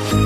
Hi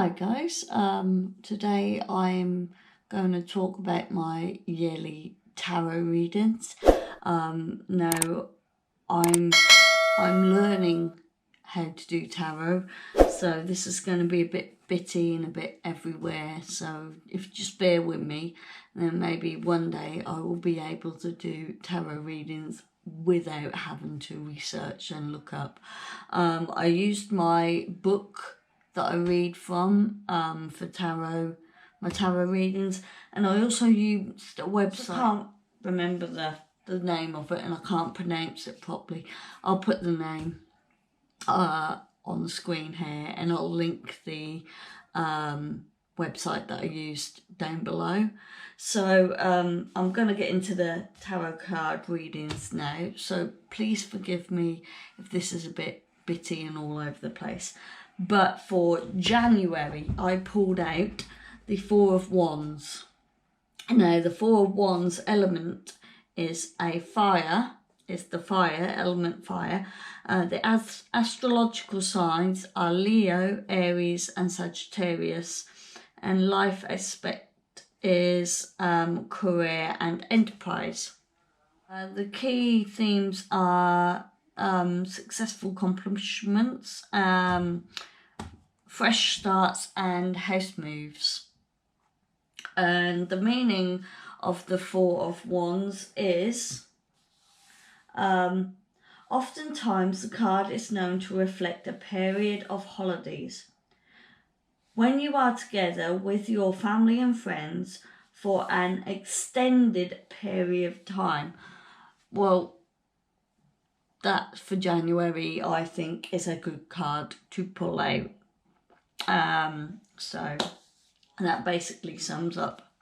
guys, today I'm going to talk about my yearly tarot readings. Now I'm learning how to do tarot, so this is going to be a bit bitty and a bit everywhere, so if you just bear with me, then maybe one day I will be able to do tarot readings without having to research and look up. I used my book that I read from for my tarot readings, and I also used a website. I can't remember the name of it and I can't pronounce it properly. I'll put the name on the screen here, and I'll link the website that I used down below. So I'm going to get into the tarot card readings now, so please forgive me if this is a bit bitty and all over the place. But for January, I pulled out the Four of Wands. Now, the Four of Wands element is the fire element, fire. The astrological signs are Leo, Aries and Sagittarius. And life aspect is career and enterprise. The key themes are successful accomplishments, fresh starts and house moves. And the meaning of the Four of Wands is oftentimes the card is known to reflect a period of holidays when you are together with your family and friends for an extended period of time. Well, that for January I think is a good card to pull out. So that basically sums up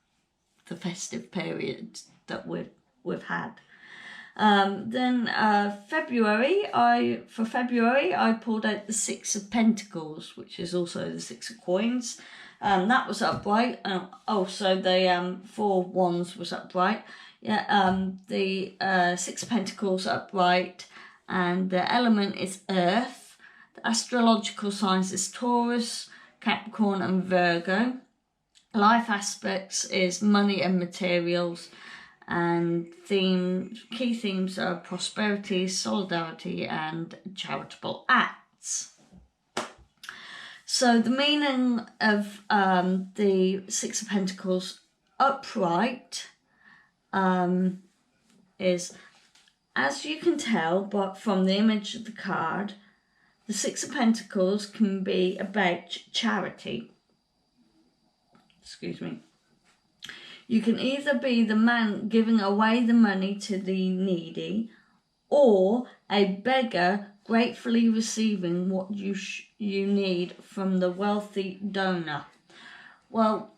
the festive period that we've had. Then February I pulled out the Six of Pentacles, which is also the Six of Coins. That was upright. So the Four of Wands was upright. Yeah. The Six of Pentacles upright. And the element is earth. The astrological signs is Taurus, Capricorn and Virgo. Life aspects is money and materials. And key themes are prosperity, solidarity and charitable acts. So the meaning of the Six of Pentacles upright is, as you can tell but from the image of the card, the Six of Pentacles can be about charity. Excuse me. You can either be the man giving away the money to the needy, or a beggar gratefully receiving what you need from the wealthy donor. Well,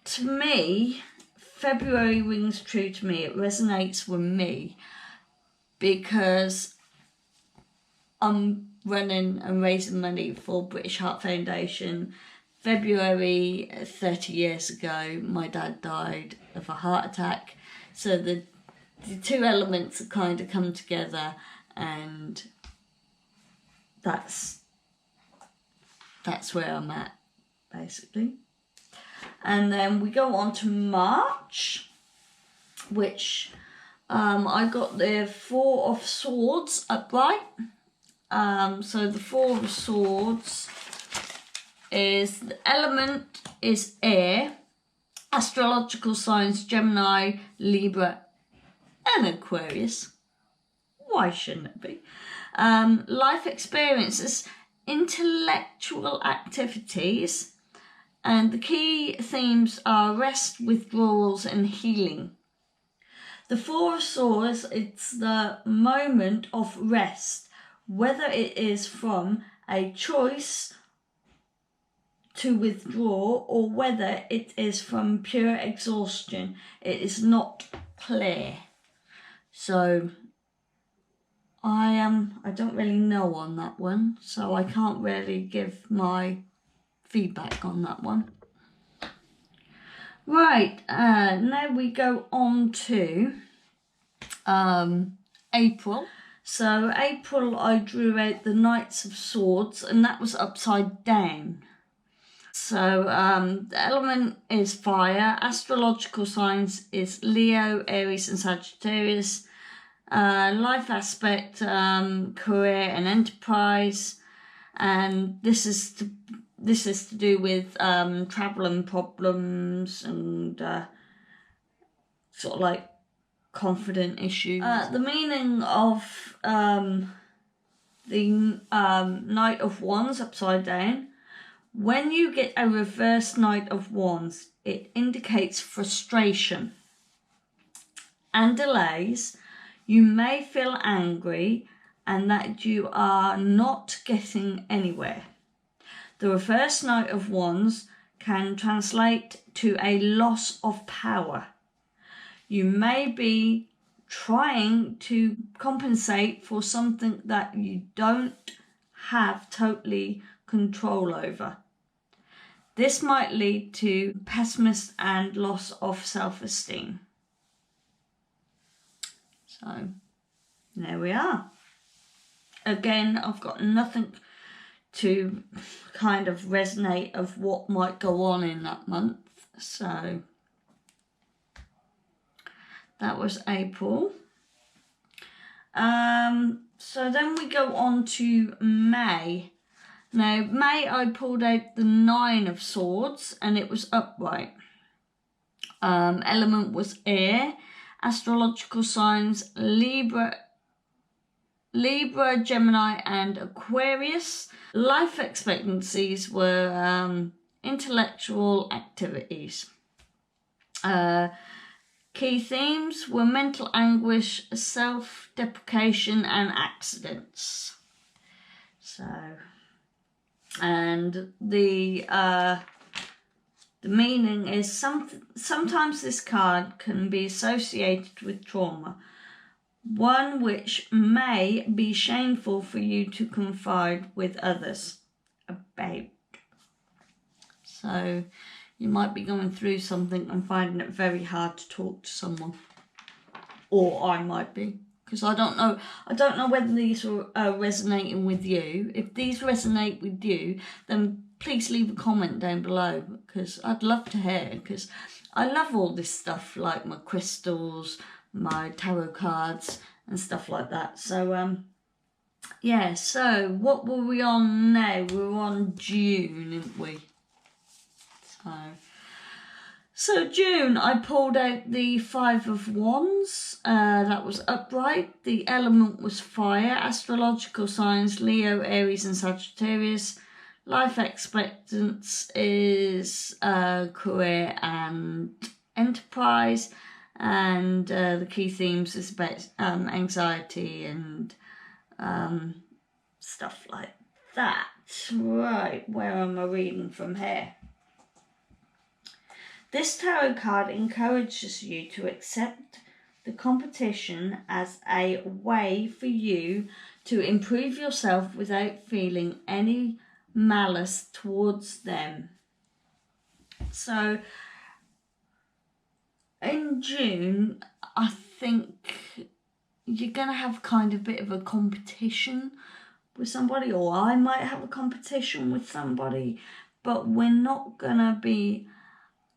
to me, February rings true to me. It resonates with me because I'm running and raising money for British Heart Foundation. February 30 years ago, my dad died of a heart attack. So the two elements have kind of come together, and that's where I'm at, basically. And then we go on to March, which I got the Four of Swords upright. So the Four of Swords is, the element is air, astrological signs Gemini, Libra and Aquarius. Why shouldn't it be? Life experiences, intellectual activities, and the key themes are rest, withdrawals and healing. The Four of Swords, it's the moment of rest, whether it is from a choice to withdraw or whether it is from pure exhaustion. It is not clear. So I don't really know on that one, so I can't really give my feedback on that one. Right, now we go on to April. So April, I drew out the Knights of Swords, and that was upside down. So the element is fire. Astrological signs is Leo, Aries and Sagittarius. Life aspect, career and enterprise. And this is to do with travel and problems and sort of like confident issues. The meaning of the Knight of Wands upside down. When you get a reverse Knight of Wands, it indicates frustration and delays. You may feel angry and that you are not getting anywhere. The reverse Knight of Wands can translate to a loss of power. You may be trying to compensate for something that you don't have totally control over. This might lead to pessimism and loss of self-esteem. So, there we are. Again, I've got nothing to kind of resonate of what might go on in that month. So, that was April. So then we go on to May. Now, May, I pulled out the Nine of Swords and it was upright. Element was air. Astrological signs, Libra, Gemini and Aquarius. Life expectancies were intellectual activities. Key themes were mental anguish, self-deprecation and accidents. So, and the meaning is sometimes this card can be associated with trauma, one which may be shameful for you to confide with others about. So you might be going through something and finding it very hard to talk to someone, or I might be, because I don't know whether these are resonating with you. If these resonate with you, then please leave a comment down below, because I'd love to hear, because I love all this stuff, like my crystals, my tarot cards and stuff like that. So yeah, so what were we on now? We were on June, didn't we? So June, I pulled out the Five of Wands. That was upright. The element was fire. Astrological signs, Leo, Aries and Sagittarius. Life expectancy is career and enterprise. And the key themes is about anxiety and stuff like that. Right, where am I reading from here? This tarot card encourages you to accept the competition as a way for you to improve yourself without feeling any malice towards them. So in June, I think you're going to have kind of a bit of a competition with somebody, or I might have a competition with somebody, but we're not going to be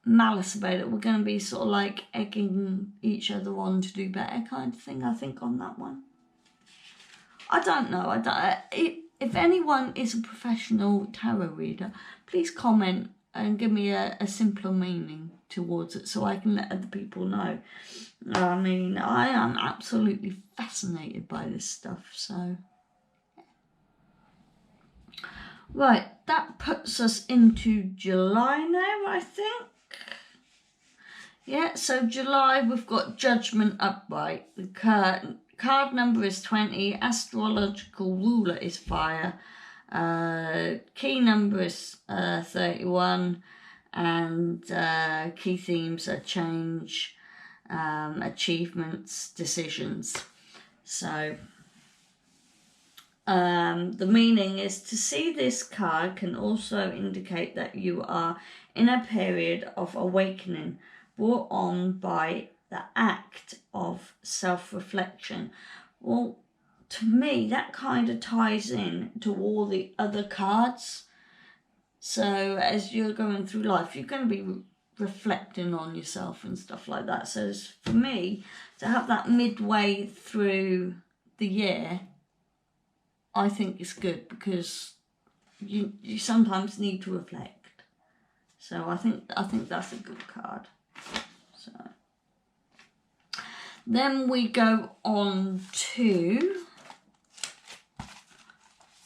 malice about it. We're going to be sort of like egging each other on to do better kind of thing, I think, on that one. I don't know. If anyone is a professional tarot reader, please comment and give me a simpler meaning towards it so I can let other people know. I mean, I am absolutely fascinated by this stuff, so... Right, that puts us into July now, I think. Yeah, so July, we've got Judgment upright. The card number is 20. Astrological ruler is fire. Key number is 31. And key themes are change, achievements, decisions. So, the meaning is to see this card can also indicate that you are in a period of awakening brought on by the act of self-reflection. Well, to me, that kind of ties in to all the other cards. So as you're going through life, you're going to be reflecting on yourself and stuff like that. So for me, to have that midway through the year, I think it's good, because you sometimes need to reflect. So I think that's a good card. So then we go on to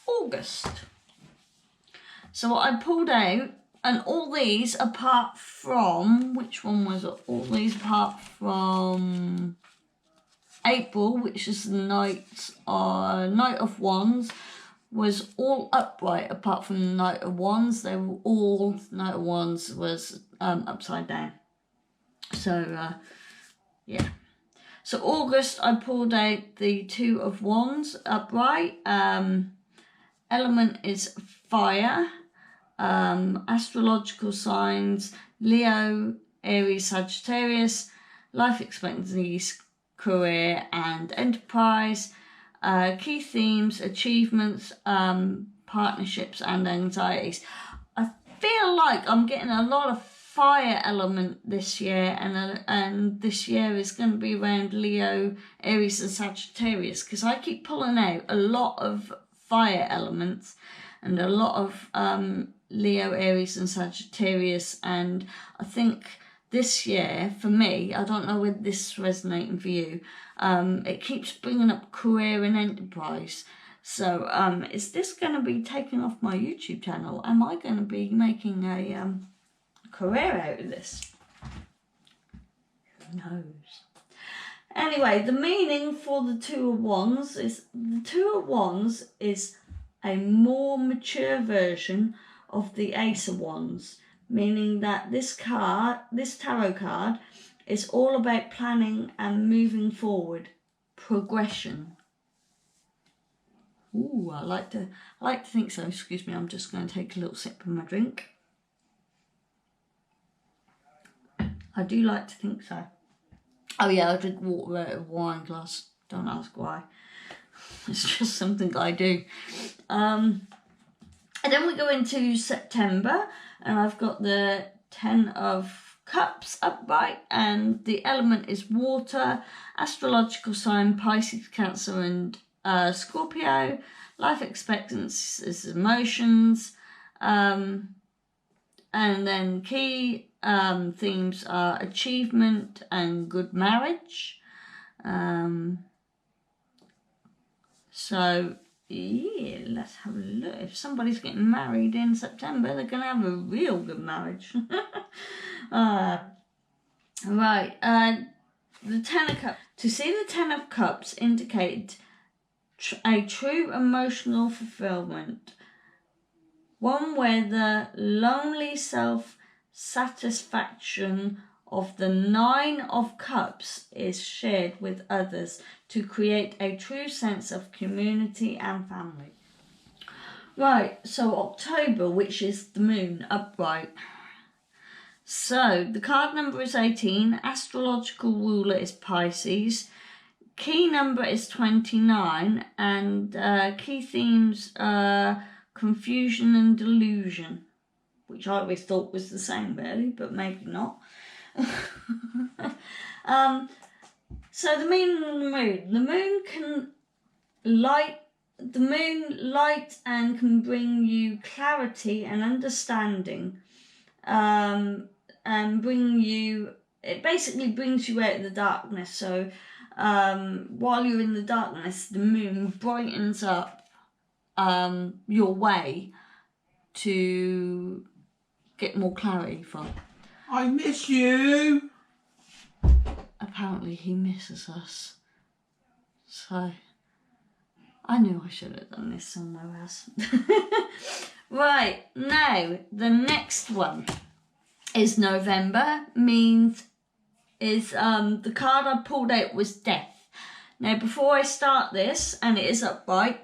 August. So I pulled out, and all these apart from, which one was it? All these apart from April, which is the Knight of Wands, was all upright apart from the Knight of Wands. They were all, Knight of Wands was upside down. So, yeah. So August, I pulled out the Two of Wands upright. Element is fire. Astrological signs, Leo, Aries, Sagittarius. Life expectancy, career and enterprise. Key themes, achievements, partnerships and anxieties. I feel like I'm getting a lot of fire element this year, and this year is going to be around Leo, Aries and Sagittarius, because I keep pulling out a lot of fire elements and a lot of Leo, Aries and Sagittarius. And I think this year, for me, I don't know whether this is resonating for you, it keeps bringing up career and enterprise. So is this going to be taken off my YouTube channel? Am I going to be making a career out of this? Who knows? Anyway, the meaning for the Two of Wands is, the Two of Wands is a more mature version of the Ace of Wands, meaning that this tarot card is all about planning and moving forward, progression. Ooh, I like to think so. Excuse me, I'm just going to take a little sip of my drink. I do like to think so. Oh yeah, I drink water out of a wine glass. Don't ask why. It's just something I do. And then we go into September, and I've got the 10 of Cups upright, and the element is water. Astrological sign, Pisces, Cancer and Scorpio. Life expectancy is emotions. And then key themes are achievement and good marriage. So yeah, let's have a look. If somebody's getting married in September, they're going to have a real good marriage. Right, the 10 of Cups. To see the 10 of Cups indicate a true emotional fulfillment. One where the lonely self-satisfaction of the 9 of Cups is shared with others to create a true sense of community and family. Right, so October, which is the moon upright. So the card number is 18, astrological ruler is Pisces, key number is 29, and key themes are confusion and delusion, which I always thought was the same really, but maybe not. So the moon and the moon. The moon light and can bring you clarity and understanding, and it basically brings you out of the darkness. So while you're in the darkness, the moon brightens up your way to get more clarity from. I miss you. Apparently he misses us. So I knew I should have done this somewhere else. Right, now the next one is November. The card I pulled out was Death. Now before I start this, and it is upright,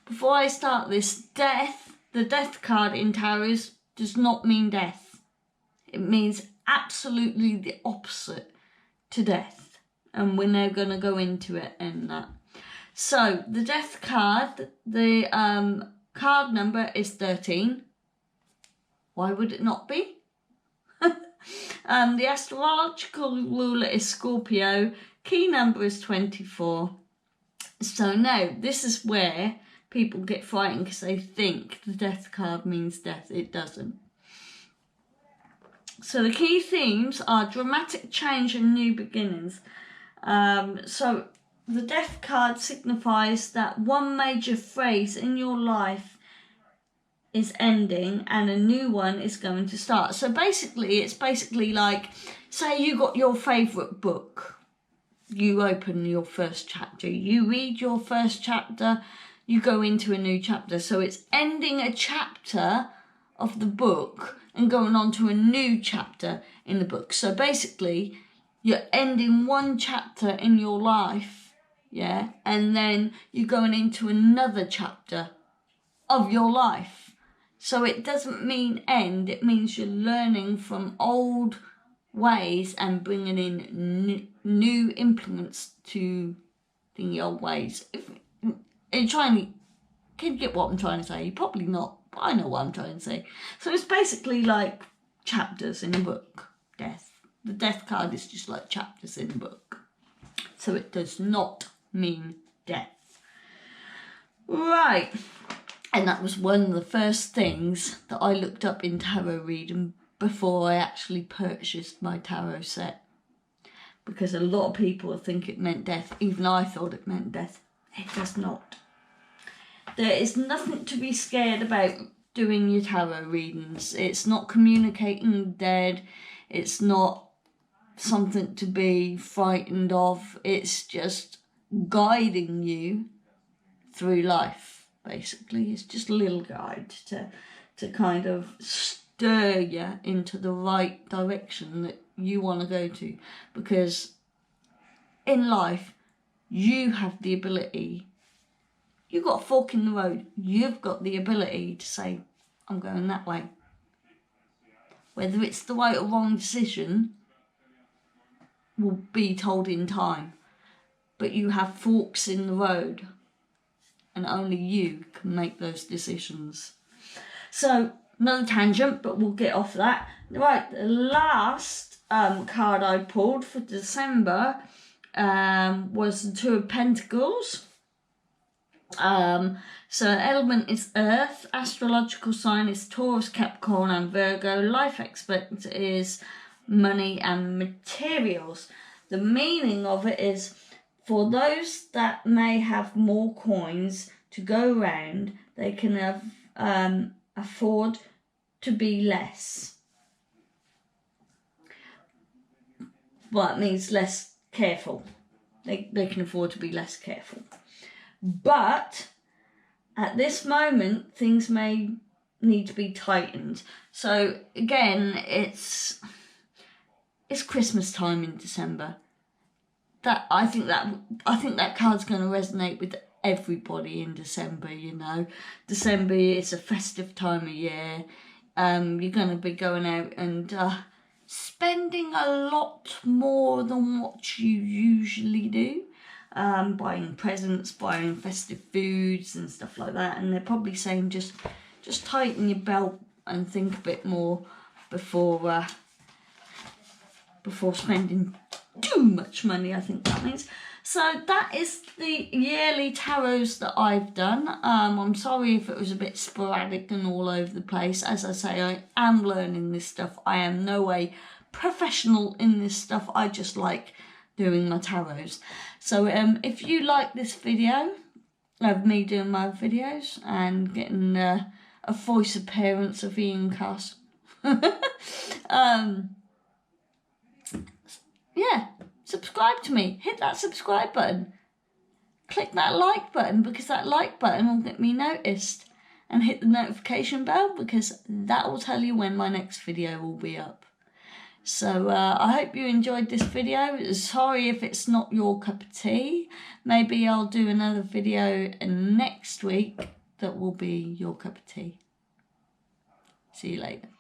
before I start this, death, the death card in tarots does not mean death. It means absolutely the opposite to death. And we're now going to go into it and that. So the death card, the card number is 13. Why would it not be? The astrological ruler is Scorpio. Key number is 24. So now, this is where people get frightened because they think the death card means death. It doesn't. So the key themes are dramatic change and new beginnings. So the death card signifies that one major phase in your life is ending and a new one is going to start. So basically, it's basically like, say you got your favourite book. You open your first chapter, you read your first chapter, you go into a new chapter. So it's ending a chapter of the book and going on to a new chapter in the book. So basically, you're ending one chapter in your life, yeah, and then you're going into another chapter of your life. So it doesn't mean end, it means you're learning from old ways and bringing in new implements to the old ways. If you're trying to, can you get what I'm trying to say? Probably not, but I know what I'm trying to say. So it's basically like chapters in a book, death. The death card is just like chapters in a book. So it does not mean death. Right. And that was one of the first things that I looked up in tarot reading before I actually purchased my tarot set. Because a lot of people think it meant death. Even I thought it meant death. It does not. There is nothing to be scared about doing your tarot readings. It's not communicating with the dead. It's not something to be frightened of. It's just guiding you through life. Basically, it's just a little guide to kind of stir you into the right direction that you want to go to. Because in life, you have the ability, you've got a fork in the road, you've got the ability to say, I'm going that way. Whether it's the right or wrong decision will be told in time. But you have forks in the road. And only you can make those decisions. So, another tangent, but we'll get off that. Right, the last card I pulled for December was the Two of Pentacles. So, element is Earth, astrological sign is Taurus, Capricorn and Virgo, life expectancy is money and materials. The meaning of it is, for those that may have more coins to go round, they can afford to be less. Well, it means less careful. They can afford to be less careful. But at this moment, things may need to be tightened. So again, it's Christmas time in December. I think that card's going to resonate with everybody in December, you know. December is a festive time of year. You're going to be going out and spending a lot more than what you usually do. Buying presents, buying festive foods and stuff like that. And they're probably saying just tighten your belt and think a bit more before spending too much money, I think that means. So that is the yearly tarots that I've done. I'm sorry if it was a bit sporadic and all over the place. As I say, I am learning this stuff. I am no way professional in this stuff. I just like doing my tarots. So if you like this video of me doing my videos and getting a voice appearance of Ian Cuss, yeah, subscribe to me. Hit that subscribe button. Click that like button, because that like button will get me noticed. And hit the notification bell, because that will tell you when my next video will be up. So I hope you enjoyed this video. Sorry if it's not your cup of tea. Maybe I'll do another video next week that will be your cup of tea. See you later.